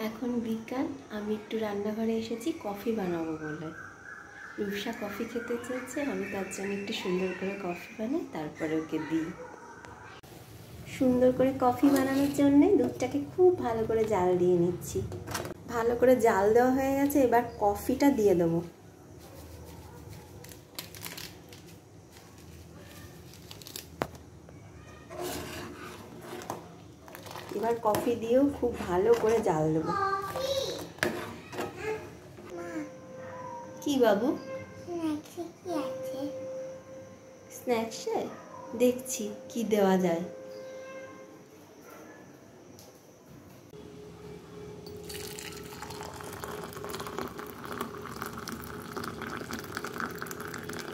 এখন বিকাল, আমি একটু রান্নাঘরে এসেছি কফি বানাবো বলে। রূপসা কফি খেতে চেয়েছে, আমি তার জন্য একটু সুন্দর করে কফি বানাই, তারপরে ওকে দিই। সুন্দর করে কফি বানানোর জন্যে দুধটাকে খুব ভালো করে জাল দিয়ে নিচ্ছি। ভালো করে জাল দেওয়া হয়ে গেছে, এবার কফিটা দিয়ে দেবো। এবার কফি দিয়েও খুব ভালো করে জাল দেবো। কি বাবু? স্ন্যাক্সে দেখছি কি দেওয়া যায়।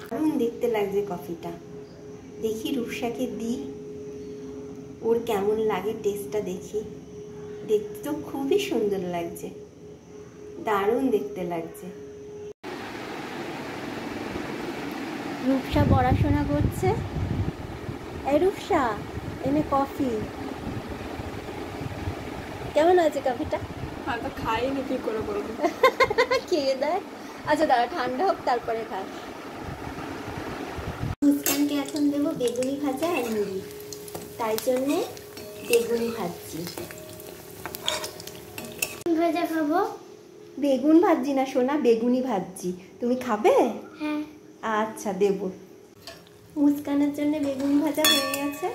দারুণ দেখতে লাগছে কফিটা। দেখি রূপসাকে দিই, ওর কেমন লাগে টেস্টটা দেখি। দেখতে তো খুবই সুন্দর লাগছে, দারুণ দেখতে লাগছে। রূপসা পড়াশোনা করছে। এই রূপসা, এনে কফি। কেমন আছে কফিটা? তো খাইনি, কি করে বলবো। খেয়ে দেয়। আচ্ছা দাঁড়া, ঠান্ডা হোক তারপরে খাস। মুস্কানকে এখন দেবো বেগুনি ভাজা আর মুড়ি, তাই জন্যে বেগুনি ভাজছি। ভাজা খাবো। বেগুন ভাজছি না সোনা, বেগুনি ভাজছি। তুমি খাবে? হ্যাঁ। আচ্ছা দেব। মুস্কানের জন্য বেগুন ভাজা হয়ে গেছে।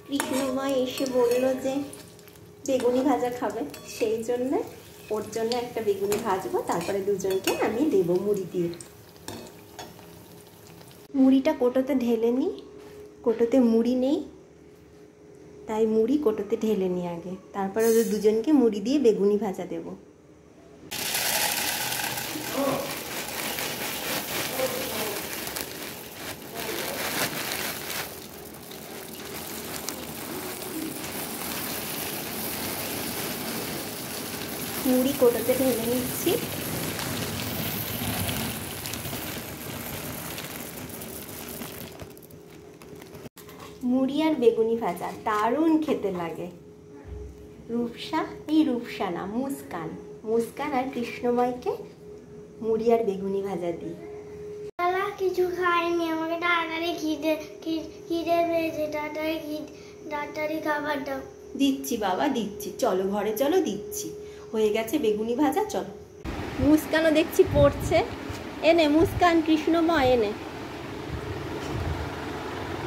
কৃষ্ণময় এসে বললো যে বেগুনি ভাজা খাবে, সেই জন্যে ওর জন্য একটা বেগুনি ভাজবো, তারপরে দুজনকে আমি দেবো মুড়ি দিয়ে। মুড়িটা কোটোতে ঢেলে নিই, কোটোতে মুড়ি নেই, তাই মুড়ি কোটোতে ঢেলে নিই আগে, তারপরে ওদের দুজনকে মুড়ি দিয়ে বেগুনি ভাজা দেবো। মুড়ি কোটোতে ঢেলে নিচ্ছি। মুড়ি আর বেগুনি ভাজা দারুণ খেতে লাগে। রূপসা, এই রূপসা না, মুস্কান, মুস্কান আর কৃষ্ণময়কে মুড়ি আর বেগুনি ভাজা দিই। দাদা কিছু খাইনি, আমাকে তাড়াতাড়ি খিদে পেয়েছে, তাড়াতাড়ি খাবার দাও। দিচ্ছি বাবা দিচ্ছি, চলো ঘরে চলো, দিচ্ছি। হয়ে গেছে বেগুনি ভাজা, চলো। মুস্কানও দেখছি পড়ছে। এনে মুস্কান, কৃষ্ণময় এনে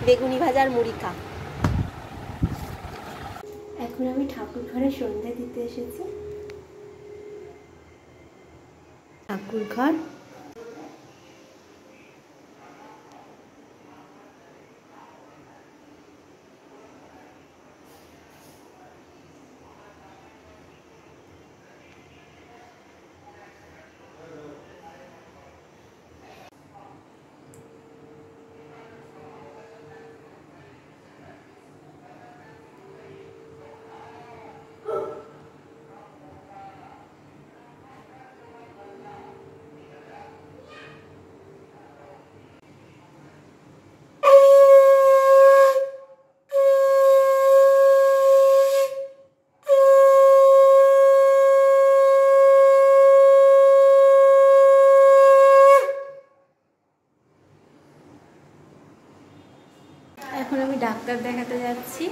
বেগুনি ভাজার মুড়ি খা। এখন আমি ঠাকুর ঘরে সন্ধ্যা দিতে এসেছি। ঠাকুর ঘর এখন আমি ডাক্তার দেখাতে যাচ্ছি।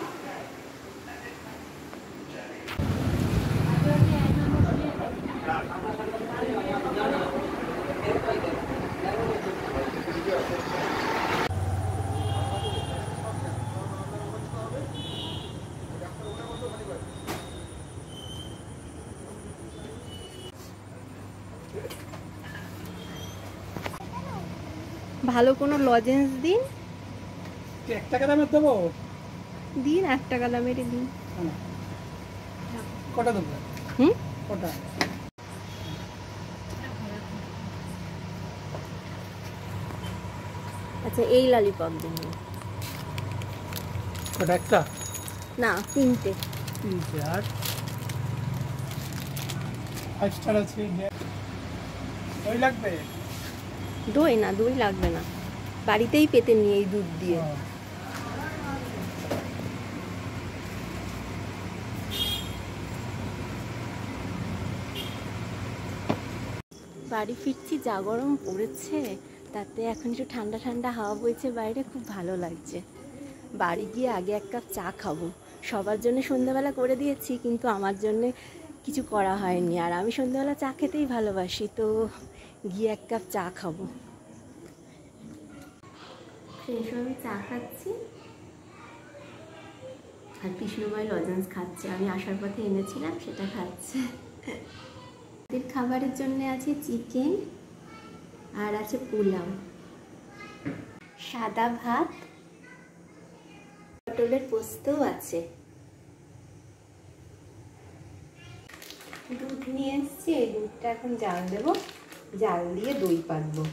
ভালো কোনো লজেন্স দিন। 1 টাকা দামের দেবো? দিন 1 টাকা দামেরই দিন। কটা দেবো? কটা? আচ্ছা এই ললিপপ দিন। কটা? একটা না, 3টে। 3টে। আর 5 স্টার আছে, দই লাগবে? দই না, দই লাগবে না, বাড়িতেই পেতে নিয়ে এই দুধ দিয়ে। বাড়ি ফিরছি, যা গরম পড়েছে, তাতে এখন একটু ঠান্ডা ঠান্ডা হাওয়া বইছে বাইরে, খুব ভালো লাগছে। বাড়ি গিয়ে আগে এক কাপ চা খাবো। সবার জন্য সন্ধ্যাবেলা করে দিয়েছি, কিন্তু আমার জন্যে কিছু করা হয়নি, আর আমি সন্ধ্যাবেলা চা খেতেই ভালোবাসি, তো গিয়ে এক কাপ চা খাবো। সেই সময় আমি চা খাচ্ছি, আর কৃষ্ণময় লজেন্স খাচ্ছে, আমি আসার পথে এনেছিলাম, সেটা খাচ্ছে। এর খাবারের জন্য আছে চিকেন, আর আছে পোলাও, সাদা ভাত, পটলের পোস্তও আছে। দুধ নিয়ে এসছি, এই দুধটা এখন জাল দেবো, জাল দিয়ে দই পাতবো।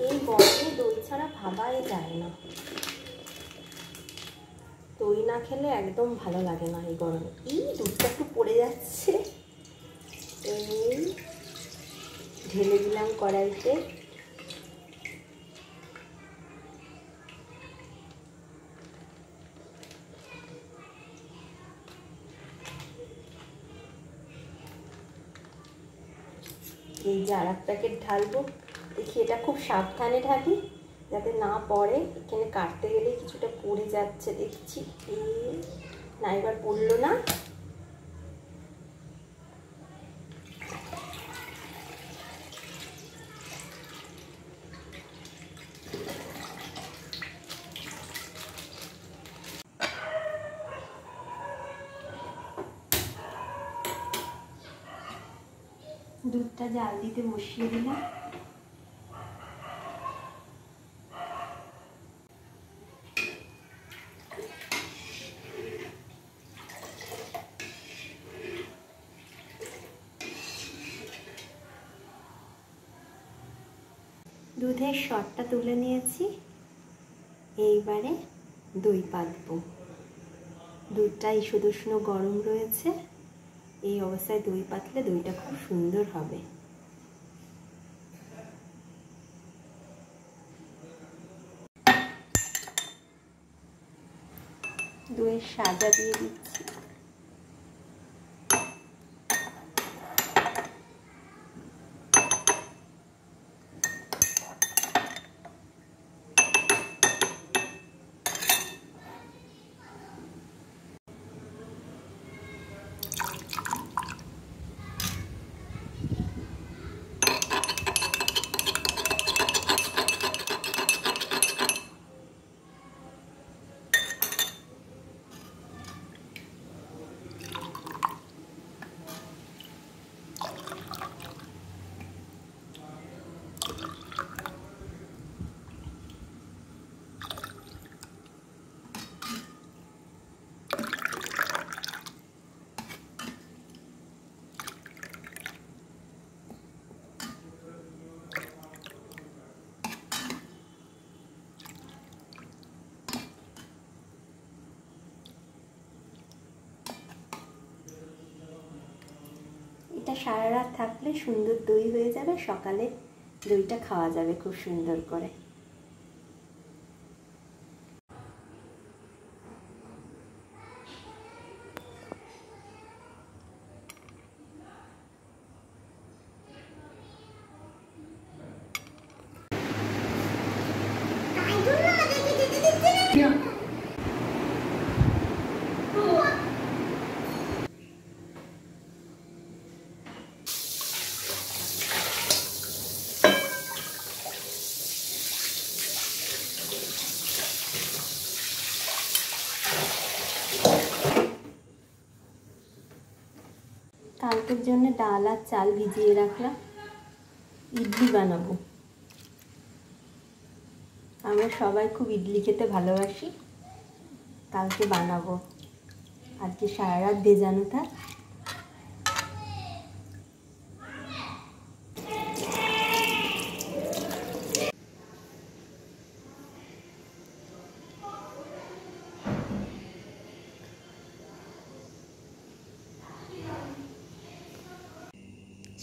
এই গরমে দই ছাড়া ভাবাই যায় না, দই না খেলে একদম ভালো লাগে না এই গরমে। এই দুধটা একটু পড়ে যাচ্ছে, এই ঢেলে দিলাম কড়াইতে। এই যে আর এক প্যাকেট ঢালবো, দেখি এটা খুব সাবধানে ঢালি যাতে না পড়ে। এখানে কাটতে গেলে কিছুটা পড়ে যাচ্ছে দেখছি, না এবার পড়লো না। দুধটা জাল দিতে বসিয়ে দিলাম। দুধের সরটা তুলে নিয়েছি, এইবারে দই পাতবো। দুধটা ঈষদ উষ্ণ গরম রয়েছে, এই অবস্থায় দই পাতলে দইটা খুব সুন্দর হবে। দইয়ের সাজা দিয়ে দিচ্ছি। এটা সারা রাত থাকলে সুন্দর দই হয়ে যাবে, সকালে দইটা খাওয়া যাবে খুব সুন্দর করে। কালকের জন্য ডাল আর চাল ভিজিয়ে রাখলাম, ইডলি বানাবো। আমরা সবাই খুব ইডলি খেতে ভালোবাসি, কালকে বানাবো। আজকে সারা রাত ভেজানো থাক।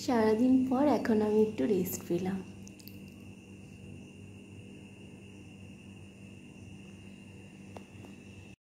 সারাদিন পর এখন আমি একটু রেস্ট পেলাম।